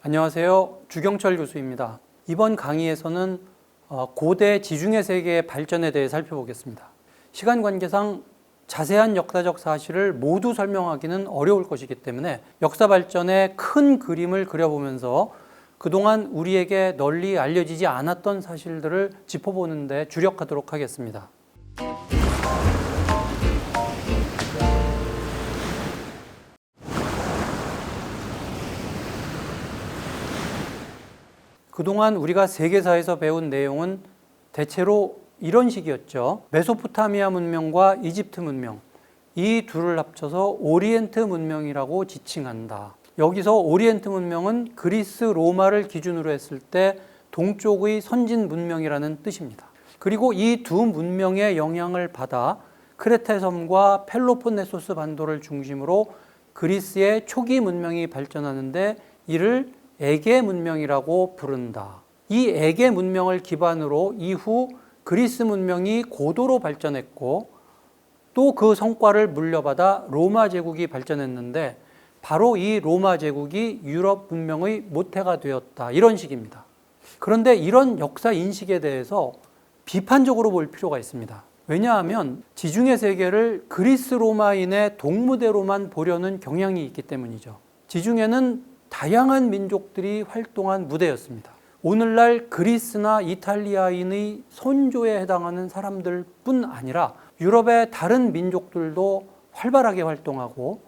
안녕하세요. 주경철 교수입니다. 이번 강의에서는 고대 지중해 세계의 발전에 대해 살펴보겠습니다. 시간 관계상 자세한 역사적 사실을 모두 설명하기는 어려울 것이기 때문에 역사 발전의 큰 그림을 그려보면서 그동안 우리에게 널리 알려지지 않았던 사실들을 짚어보는 데 주력하도록 하겠습니다. 그동안 우리가 세계사에서 배운 내용은 대체로 이런 식이었죠. 메소포타미아 문명과 이집트 문명, 이 둘을 합쳐서 오리엔트 문명이라고 지칭한다. 여기서 오리엔트 문명은 그리스, 로마를 기준으로 했을 때 동쪽의 선진 문명이라는 뜻입니다. 그리고 이 두 문명의 영향을 받아 크레테 섬과 펠로폰네소스 반도를 중심으로 그리스의 초기 문명이 발전하는데 이를 에게 문명이라고 부른다. 이 에게 문명을 기반으로 이후 그리스 문명이 고도로 발전했고 또 그 성과를 물려받아 로마 제국이 발전했는데 바로 이 로마 제국이 유럽 문명의 모태가 되었다. 이런 식입니다. 그런데 이런 역사 인식에 대해서 비판적으로 볼 필요가 있습니다. 왜냐하면 지중해 세계를 그리스 로마인의 동무대로만 보려는 경향이 있기 때문이죠. 지중해는 다양한 민족들이 활동한 무대였습니다. 오늘날 그리스나 이탈리아인의 선조에 해당하는 사람들뿐 아니라 유럽의 다른 민족들도 활발하게 활동하고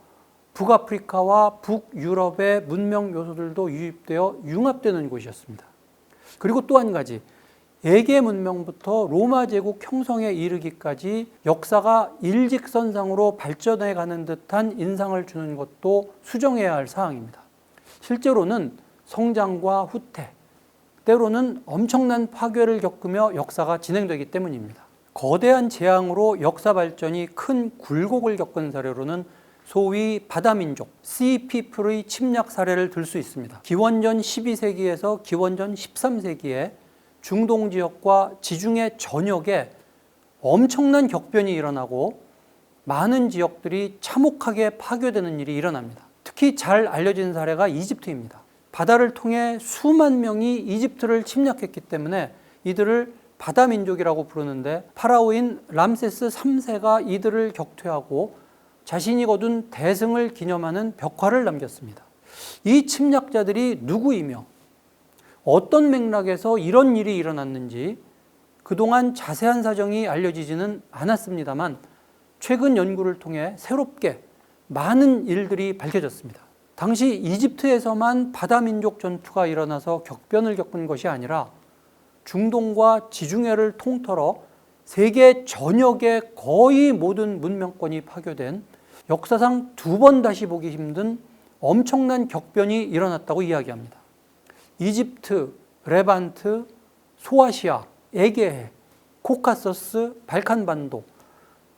북아프리카와 북유럽의 문명 요소들도 유입되어 융합되는 곳이었습니다. 그리고 또 한 가지, 에게 문명부터 로마 제국 형성에 이르기까지 역사가 일직선상으로 발전해 가는 듯한 인상을 주는 것도 수정해야 할 사항입니다. 실제로는 성장과 후퇴, 때로는 엄청난 파괴를 겪으며 역사가 진행되기 때문입니다. 거대한 재앙으로 역사 발전이 큰 굴곡을 겪은 사례로는 소위 바다민족, Sea People의 침략 사례를 들 수 있습니다. 기원전 12세기에서 기원전 13세기에 중동 지역과 지중해 전역에 엄청난 격변이 일어나고 많은 지역들이 참혹하게 파괴되는 일이 일어납니다. 특히 잘 알려진 사례가 이집트입니다. 바다를 통해 수만 명이 이집트를 침략했기 때문에 이들을 바다민족이라고 부르는데 파라오인 람세스 3세가 이들을 격퇴하고 자신이 거둔 대승을 기념하는 벽화를 남겼습니다. 이 침략자들이 누구이며 어떤 맥락에서 이런 일이 일어났는지 그동안 자세한 사정이 알려지지는 않았습니다만 최근 연구를 통해 새롭게 많은 일들이 밝혀졌습니다. 당시 이집트에서만 바다민족 전투가 일어나서 격변을 겪은 것이 아니라 중동과 지중해를 통틀어 세계 전역의 거의 모든 문명권이 파괴된 역사상 두 번 다시 보기 힘든 엄청난 격변이 일어났다고 이야기합니다. 이집트, 레반트, 소아시아, 에게해, 코카서스, 발칸반도,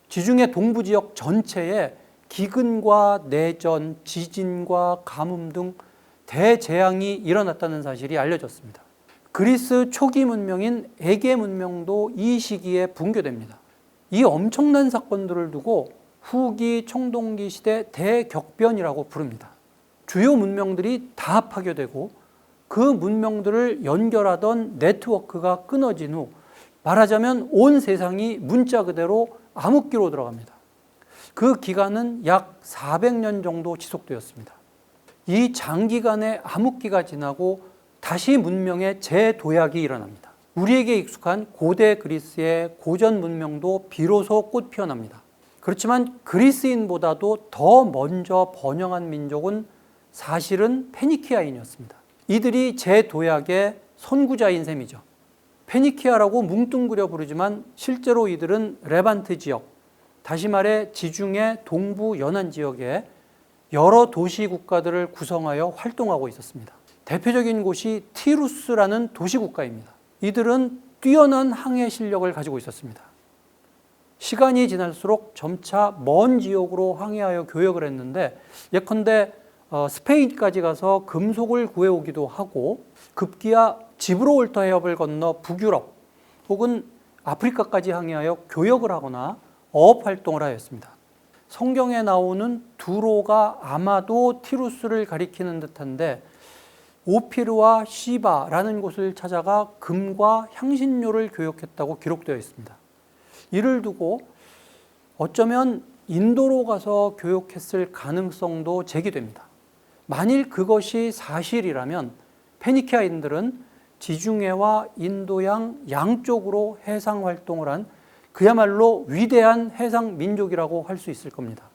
지중해 동부 지역 전체에 기근과 내전, 지진과 가뭄 등 대재앙이 일어났다는 사실이 알려졌습니다. 그리스 초기 문명인 에게 문명도 이 시기에 붕괴됩니다. 이 엄청난 사건들을 두고 후기 청동기 시대 대격변이라고 부릅니다. 주요 문명들이 다 파괴되고 그 문명들을 연결하던 네트워크가 끊어진 후 말하자면 온 세상이 문자 그대로 암흑기로 들어갑니다. 그 기간은 약 400년 정도 지속되었습니다. 이 장기간의 암흑기가 지나고 다시 문명의 재도약이 일어납니다. 우리에게 익숙한 고대 그리스의 고전 문명도 비로소 꽃 피어납니다. 그렇지만 그리스인보다도 더 먼저 번영한 민족은 사실은 페니키아인이었습니다. 이들이 재도약의 선구자인 셈이죠. 페니키아라고 뭉뚱그려 부르지만 실제로 이들은 레반트 지역, 다시 말해 지중해 동부 연안 지역에 여러 도시 국가들을 구성하여 활동하고 있었습니다. 대표적인 곳이 티루스라는 도시 국가입니다. 이들은 뛰어난 항해 실력을 가지고 있었습니다. 시간이 지날수록 점차 먼 지역으로 항해하여 교역을 했는데 예컨대 스페인까지 가서 금속을 구해오기도 하고 급기야 지브롤터 해협을 건너 북유럽 혹은 아프리카까지 항해하여 교역을 하거나 어업 활동을 하였습니다. 성경에 나오는 두로가 아마도 티루스를 가리키는 듯한데 오피르와 시바라는 곳을 찾아가 금과 향신료를 교역했다고 기록되어 있습니다. 이를 두고 어쩌면 인도로 가서 교역했을 가능성도 제기됩니다. 만일 그것이 사실이라면 페니키아인들은 지중해와 인도양 양쪽으로 해상 활동을 한 그야말로 위대한 해상 민족이라고 할 수 있을 겁니다.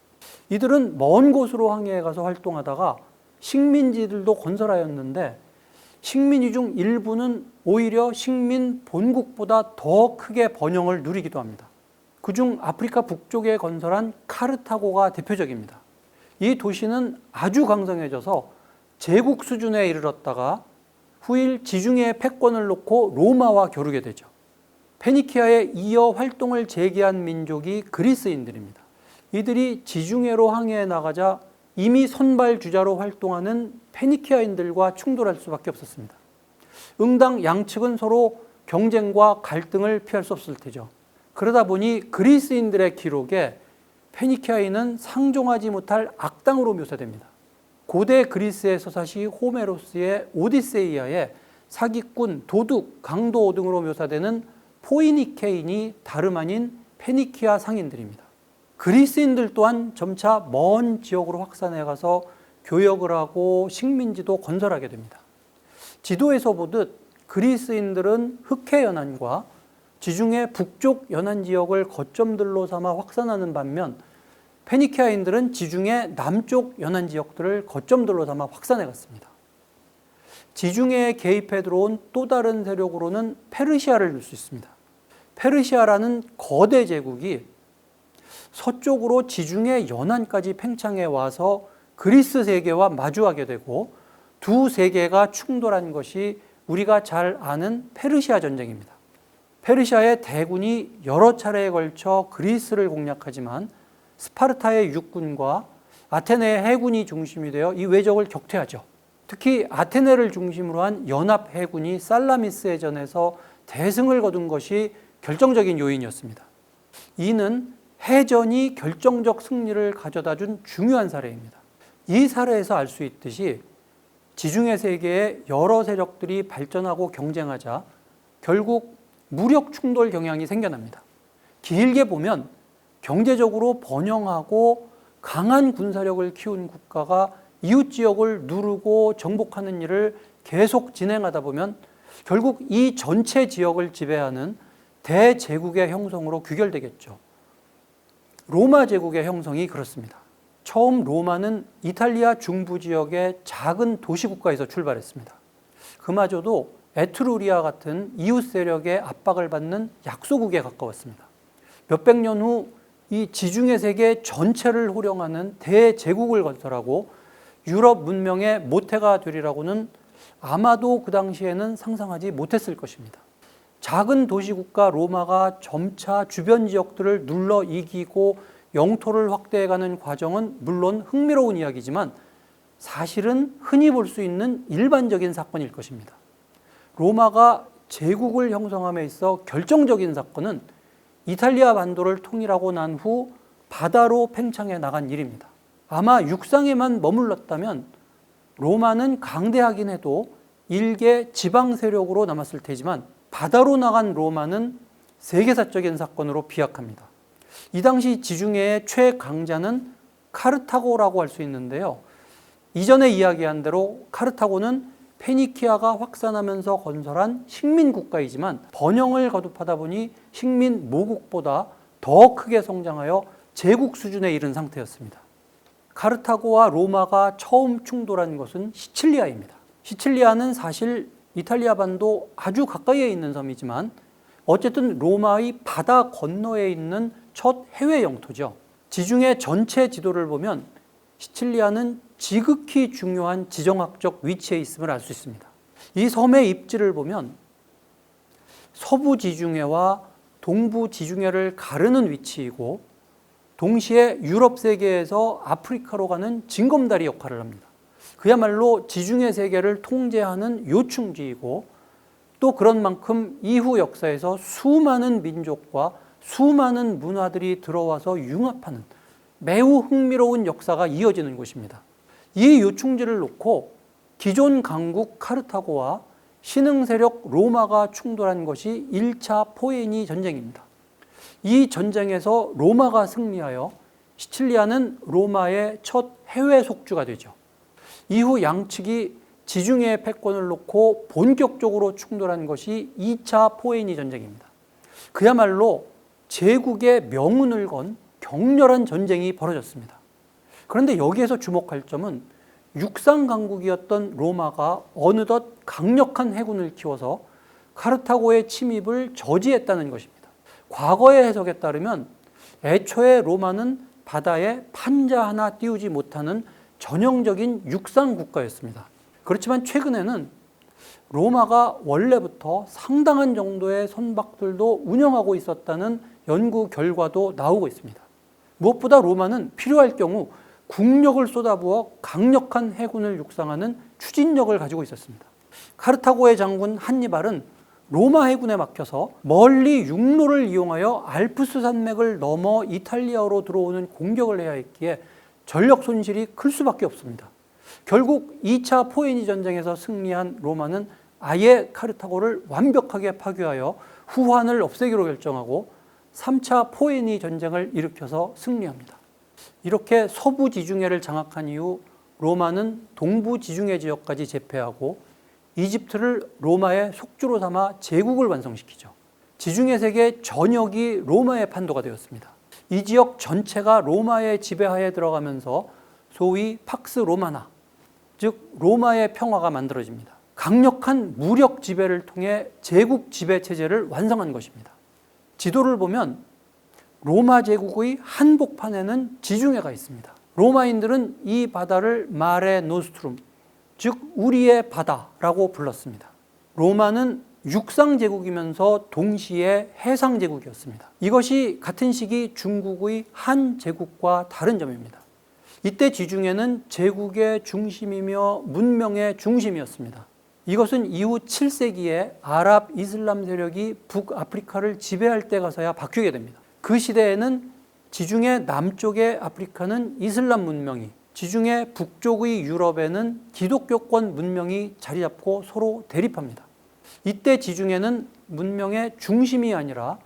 이들은 먼 곳으로 항해해 가서 활동하다가 식민지들도 건설하였는데 식민지 중 일부는 오히려 식민 본국보다 더 크게 번영을 누리기도 합니다. 그중 아프리카 북쪽에 건설한 카르타고가 대표적입니다. 이 도시는 아주 강성해져서 제국 수준에 이르렀다가 후일 지중해의 패권을 놓고 로마와 겨루게 되죠. 페니키아에 이어 활동을 재개한 민족이 그리스인들입니다. 이들이 지중해로 항해해 나가자 이미 선발주자로 활동하는 페니키아인들과 충돌할 수밖에 없었습니다. 응당 양측은 서로 경쟁과 갈등을 피할 수 없을 테죠. 그러다 보니 그리스인들의 기록에 페니키아인은 상종하지 못할 악당으로 묘사됩니다. 고대 그리스의 서사시 호메로스의 오디세이아에 사기꾼, 도둑, 강도 등으로 묘사되는 포이니케인이 다름 아닌 페니키아 상인들입니다. 그리스인들 또한 점차 먼 지역으로 확산해 가서 교역을 하고 식민지도 건설하게 됩니다. 지도에서 보듯 그리스인들은 흑해 연안과 지중해 북쪽 연안 지역을 거점들로 삼아 확산하는 반면 페니키아인들은 지중해 남쪽 연안 지역들을 거점들로 삼아 확산해 갔습니다. 지중해에 개입해 들어온 또 다른 세력으로는 페르시아를 들 수 있습니다. 페르시아라는 거대 제국이 서쪽으로 지중해 연안까지 팽창해 와서 그리스 세계와 마주하게 되고 두 세계가 충돌한 것이 우리가 잘 아는 페르시아 전쟁입니다. 페르시아의 대군이 여러 차례에 걸쳐 그리스를 공략하지만 스파르타의 육군과 아테네의 해군이 중심이 되어 이 외적을 격퇴하죠. 특히 아테네를 중심으로 한 연합 해군이 살라미스의 전에서 대승을 거둔 것이 결정적인 요인이었습니다. 이는 해전이 결정적 승리를 가져다 준 중요한 사례입니다. 이 사례에서 알 수 있듯이 지중해 세계의 여러 세력들이 발전하고 경쟁하자 결국 무력 충돌 경향이 생겨납니다. 길게 보면 경제적으로 번영하고 강한 군사력을 키운 국가가 이웃 지역을 누르고 정복하는 일을 계속 진행하다 보면 결국 이 전체 지역을 지배하는 대제국의 형성으로 귀결되겠죠. 로마 제국의 형성이 그렇습니다. 처음 로마는 이탈리아 중부 지역의 작은 도시국가에서 출발했습니다. 그마저도 에트루리아 같은 이웃 세력의 압박을 받는 약소국에 가까웠습니다. 몇백 년 후 이 지중해 세계 전체를 호령하는 대제국을 건설하고 유럽 문명의 모태가 되리라고는 아마도 그 당시에는 상상하지 못했을 것입니다. 작은 도시국가 로마가 점차 주변 지역들을 눌러 이기고 영토를 확대해가는 과정은 물론 흥미로운 이야기지만 사실은 흔히 볼 수 있는 일반적인 사건일 것입니다. 로마가 제국을 형성함에 있어 결정적인 사건은 이탈리아 반도를 통일하고 난 후 바다로 팽창해 나간 일입니다. 아마 육상에만 머물렀다면 로마는 강대하긴 해도 일개 지방 세력으로 남았을 테지만 바다로 나간 로마는 세계사적인 사건으로 비약합니다. 이 당시 지중해의 최강자는 카르타고라고 할 수 있는데요. 이전에 이야기한 대로 카르타고는 페니키아가 확산하면서 건설한 식민국가이지만 번영을 거듭하다 보니 식민 모국보다 더 크게 성장하여 제국 수준에 이른 상태였습니다. 카르타고와 로마가 처음 충돌한 것은 시칠리아입니다. 시칠리아는 사실 이탈리아 반도 아주 가까이에 있는 섬이지만 어쨌든 로마의 바다 건너에 있는 첫 해외 영토죠. 지중해 전체 지도를 보면 시칠리아는 지극히 중요한 지정학적 위치에 있음을 알 수 있습니다. 이 섬의 입지를 보면 서부 지중해와 동부 지중해를 가르는 위치이고 동시에 유럽 세계에서 아프리카로 가는 징검다리 역할을 합니다. 그야말로 지중해 세계를 통제하는 요충지이고 또 그런 만큼 이후 역사에서 수많은 민족과 수많은 문화들이 들어와서 융합하는 매우 흥미로운 역사가 이어지는 곳입니다. 이 요충지를 놓고 기존 강국 카르타고와 신흥 세력 로마가 충돌한 것이 1차 포에니 전쟁입니다. 이 전쟁에서 로마가 승리하여 시칠리아는 로마의 첫 해외 속주가 되죠. 이후 양측이 지중해 패권을 놓고 본격적으로 충돌한 것이 2차 포에니 전쟁입니다. 그야말로 제국의 명운을 건 격렬한 전쟁이 벌어졌습니다. 그런데 여기에서 주목할 점은 육상 강국이었던 로마가 어느덧 강력한 해군을 키워서 카르타고의 침입을 저지했다는 것입니다. 과거의 해석에 따르면 애초에 로마는 바다에 판자 하나 띄우지 못하는 전형적인 육상 국가였습니다. 그렇지만 최근에는 로마가 원래부터 상당한 정도의 선박들도 운영하고 있었다는 연구 결과도 나오고 있습니다. 무엇보다 로마는 필요할 경우 국력을 쏟아부어 강력한 해군을 육상하는 추진력을 가지고 있었습니다. 카르타고의 장군 한니발은 로마 해군에 막혀서 멀리 육로를 이용하여 알프스 산맥을 넘어 이탈리아로 들어오는 공격을 해야 했기에 전력 손실이 클 수밖에 없습니다. 결국 2차 포에니 전쟁에서 승리한 로마는 아예 카르타고를 완벽하게 파괴하여 후환을 없애기로 결정하고 3차 포에니 전쟁을 일으켜서 승리합니다. 이렇게 서부 지중해를 장악한 이후 로마는 동부 지중해 지역까지 제패하고 이집트를 로마의 속주로 삼아 제국을 완성시키죠. 지중해 세계 전역이 로마의 판도가 되었습니다. 이 지역 전체가 로마의 지배하에 들어가면서 소위 팍스 로마나, 즉 로마의 평화가 만들어집니다. 강력한 무력 지배를 통해 제국 지배 체제를 완성한 것입니다. 지도를 보면 로마 제국의 한복판에는 지중해가 있습니다. 로마인들은 이 바다를 마레 노스트룸, 즉 우리의 바다라고 불렀습니다. 로마는 육상 제국이면서 동시에 해상 제국이었습니다. 이것이 같은 시기 중국의 한 제국과 다른 점입니다. 이때 지중해는 제국의 중심이며 문명의 중심이었습니다. 이것은 이후 7세기에 아랍 이슬람 세력이 북아프리카를 지배할 때 가서야 바뀌게 됩니다. 그 시대에는 지중해 남쪽의 아프리카는 이슬람 문명이, 지중해 북쪽의 유럽에는 기독교권 문명이 자리 잡고 서로 대립합니다. 이때 지중해는 문명의 중심이 아니라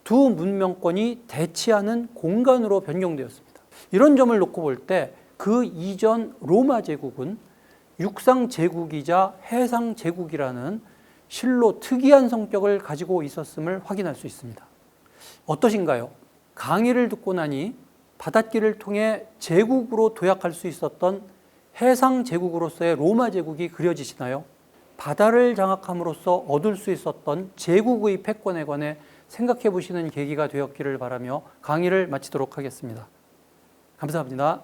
두 문명권이 대치하는 공간으로 변경되었습니다. 이런 점을 놓고 볼 때 그 이전 로마 제국은 육상 제국이자 해상 제국이라는 실로 특이한 성격을 가지고 있었음을 확인할 수 있습니다. 어떠신가요? 강의를 듣고 나니 바닷길을 통해 제국으로 도약할 수 있었던 해상 제국으로서의 로마 제국이 그려지시나요? 바다를 장악함으로써 얻을 수 있었던 제국의 패권에 관해 생각해 보시는 계기가 되었기를 바라며 강의를 마치도록 하겠습니다. 감사합니다.